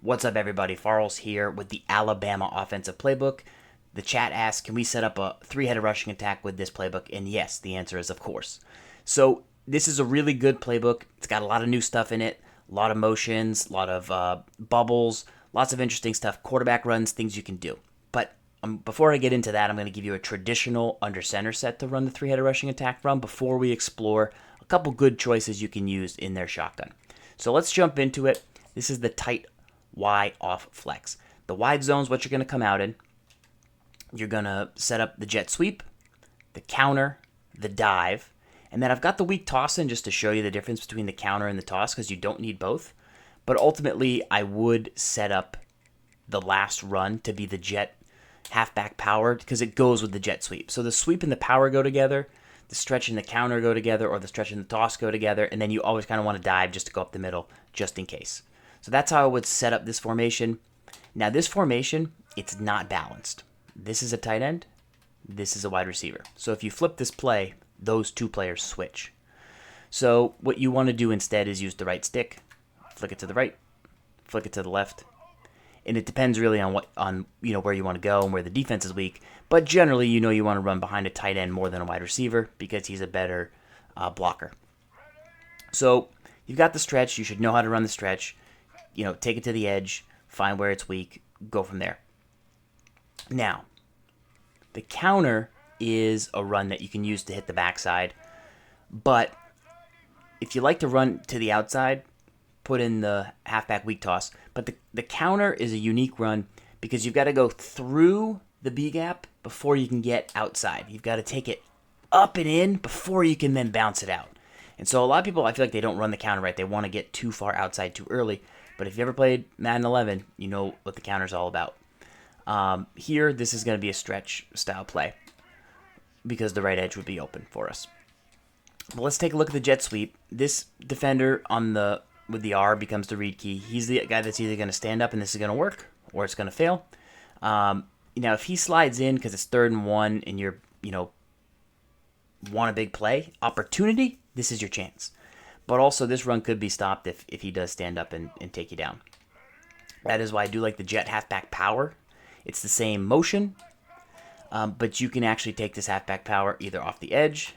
What's up, everybody? Farls here with the Alabama Offensive Playbook. The chat asked, can we set up a three-headed rushing attack with this playbook? And yes, the answer is of course. So this is a really good playbook. It's got a lot of new stuff in it, a lot of motions, a lot of bubbles, lots of interesting stuff, quarterback runs, things you can do. But before I get into that, I'm going to give you a traditional under center set to run the three-headed rushing attack from before we explore a couple good choices you can use in their shotgun. So let's jump into it. This is the tight Y off flex. The wide zone is what you're going to come out in. You're going to set up the jet sweep, the counter, the dive, and then I've got the weak toss in just to show you the difference between the counter and the toss because you don't need both. But ultimately, I would set up the last run to be the jet halfback powered because it goes with the jet sweep. So the sweep and the power go together, the stretch and the counter go together, or the stretch and the toss go together, and then you always kind of want to dive just to go up the middle just in case. So that's how I would set up this formation. Now this formation, it's not balanced. This is a tight end. This is a wide receiver. So if you flip this play, those two players switch. So what you want to do instead is use the right stick, flick it to the right, flick it to the left. And it depends really on where you want to go and where the defense is weak. But generally, you want to run behind a tight end more than a wide receiver because he's a better blocker. So you've got the stretch. You should know how to run the stretch. Take it to the edge, find where it's weak, go from there. Now, the counter is a run that you can use to hit the backside. But if you like to run to the outside, put in the halfback weak toss. But the counter is a unique run because you've got to go through the B gap before you can get outside. You've got to take it up and in before you can then bounce it out. And so a lot of people, I feel like they don't run the counter right. They want to get too far outside too early. But if you ever played Madden 11, you know what the counter is all about. Here, this is going to be a stretch style play because the right edge would be open for us. But let's take a look at the jet sweep. This defender with the R becomes the read key. He's the guy that's either going to stand up and this is going to work or it's going to fail. If he slides in because it's 3rd and 1 and you're, want a big play, opportunity, this is your chance. But also this run could be stopped if he does stand up and take you down. That is why I do like the jet halfback power. It's the same motion, but you can actually take this halfback power either off the edge,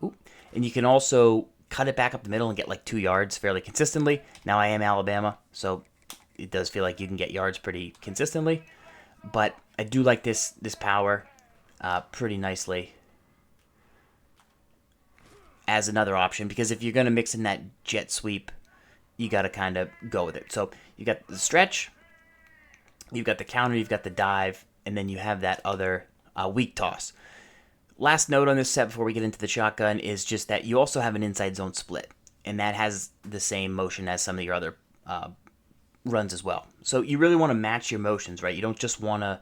and you can also cut it back up the middle and get like 2 yards fairly consistently. Now I am Alabama, so it does feel like you can get yards pretty consistently. But I do like this power pretty nicely as another option because if you're going to mix in that jet sweep, you got to kind of go with it. So you got the stretch, you've got the counter, you've got the dive, and then you have that other weak toss. Last note on this set before we get into the shotgun is just that you also have an inside zone split, and that has the same motion as some of your other runs as well. So you really want to match your motions, right? You don't just want to,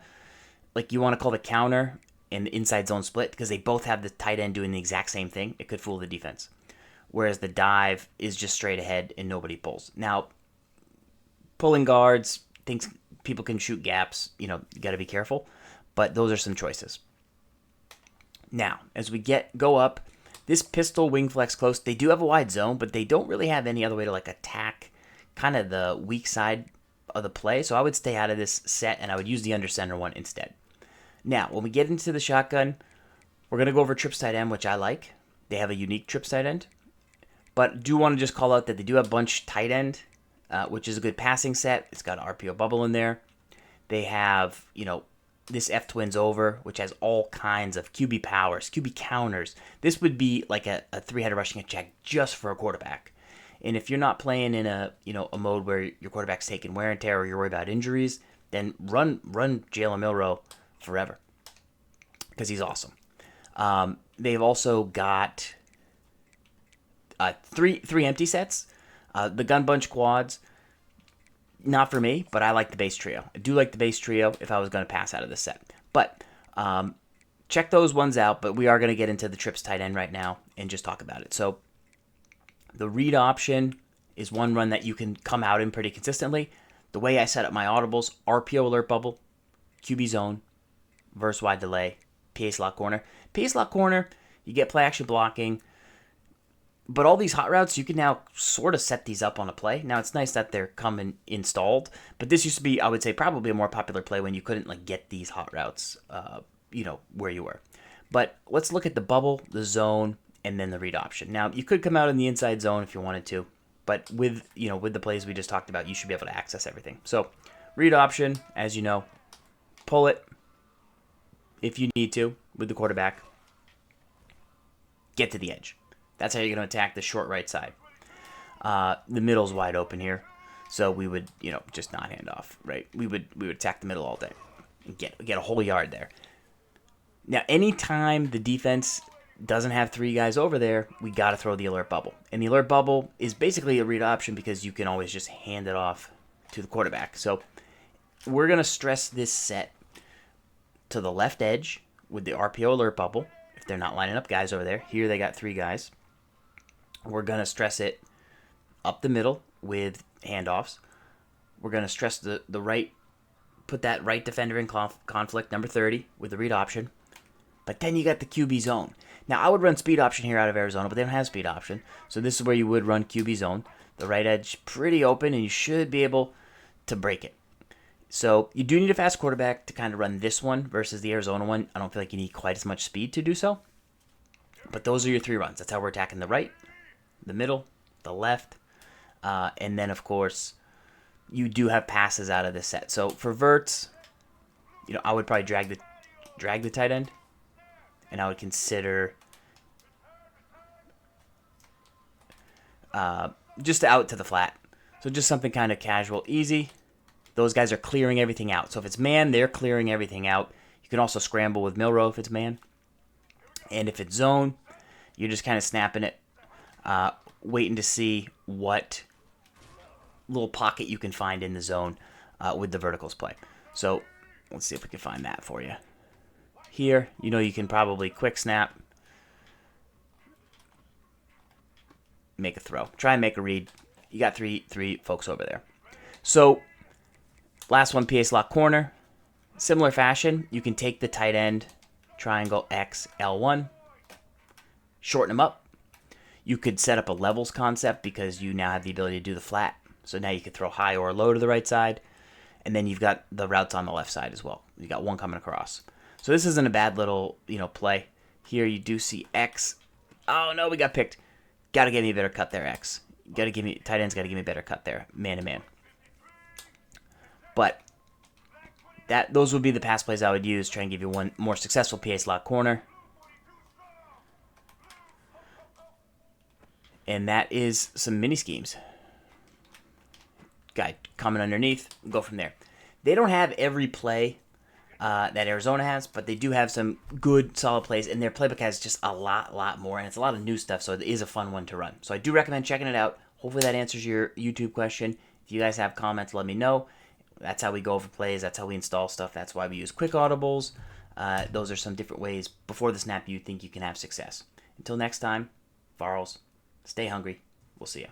you want to call the counter and the inside zone split because they both have the tight end doing the exact same thing. It could fool the defense. Whereas the dive is just straight ahead and nobody pulls. Now, pulling guards, people can shoot gaps. You got to be careful. But those are some choices. Now, as we go up, this pistol wing flex close, they do have a wide zone, but they don't really have any other way to attack kind of the weak side of the play. So I would stay out of this set and I would use the under center one instead. Now, when we get into the shotgun, we're going to go over trips tight end, which I like. They have a unique trips tight end. But do want to just call out that they do have bunch tight end, which is a good passing set. It's got an RPO bubble in there. They have, this F twins over, which has all kinds of QB powers, QB counters. This would be like a three-headed rushing attack just for a quarterback. And if you're not playing in a mode where your quarterback's taking wear and tear or you're worried about injuries, then run Jalen Milroe forever because he's awesome. They've also got three empty sets. The gun bunch quads, not for me, but I like the base trio. I do like the base trio if I was going to pass out of this set. But check those ones out, but we are going to get into the trips tight end right now and just talk about it. So the read option is one run that you can come out in pretty consistently. The way I set up my audibles, RPO alert bubble, QB zone, verse wide delay, PA slot corner. PA slot corner, you get play action blocking. But all these hot routes, you can now sort of set these up on a play. Now, it's nice that they're coming installed, but this used to be, I would say, probably a more popular play when you couldn't like get these hot routes, where you were. But let's look at the bubble, the zone, and then the read option. Now, you could come out in the inside zone if you wanted to, but with the plays we just talked about, you should be able to access everything. So, read option, as you know, pull it if you need to with the quarterback. Get to the edge. That's how you're going to attack the short right side. The middle's wide open here, so we would, just not hand off, right? We would attack the middle all day and get a whole yard there. Now, anytime the defense doesn't have three guys over there, we got to throw the alert bubble. And the alert bubble is basically a read option because you can always just hand it off to the quarterback. So we're going to stress this set to the left edge with the RPO alert bubble. If they're not lining up guys over there, here they got three guys. We're going to stress it up the middle with handoffs. We're going to stress the right, put that right defender in conflict, number 30, with the read option. But then you got the QB zone. Now, I would run speed option here out of Arizona, but they don't have speed option. So this is where you would run QB zone. The right edge pretty open, and you should be able to break it. So you do need a fast quarterback to kind of run this one versus the Arizona one. I don't feel like you need quite as much speed to do so. But those are your three runs. That's how we're attacking the right, the middle, the left, and then, of course, you do have passes out of this set. So for verts, I would probably drag the tight end, and I would consider just out to the flat. So just something kind of casual, easy. Those guys are clearing everything out. So if it's man, they're clearing everything out. You can also scramble with Milroe if it's man. And if it's zone, you're just kind of snapping it, waiting to see what little pocket you can find in the zone with the verticals play. So let's see if we can find that for you. Here, you can probably quick snap, make a throw. Try and make a read. You got three folks over there. So last one, PA slot corner. Similar fashion, you can take the tight end, triangle X, L1, shorten them up. You could set up a levels concept because you now have the ability to do the flat. So now you could throw high or low to the right side. And then you've got the routes on the left side as well. You got one coming across. So this isn't a bad little, play. Here you do see X. Oh no, we got picked. Got to give me a better cut there, X. Tight end's got to give me a better cut there, man to man. But those would be the pass plays I would use. Try and give you one more successful PA slot corner. And that is some mini schemes. Guy coming underneath, go from there. They don't have every play that Arizona has, but they do have some good, solid plays, and their playbook has just a lot more, and it's a lot of new stuff, so it is a fun one to run. So I do recommend checking it out. Hopefully that answers your YouTube question. If you guys have comments, let me know. That's how we go over plays. That's how we install stuff. That's why we use quick audibles. Those are some different ways before the snap you think you can have success. Until next time, Farls, stay hungry. We'll see you.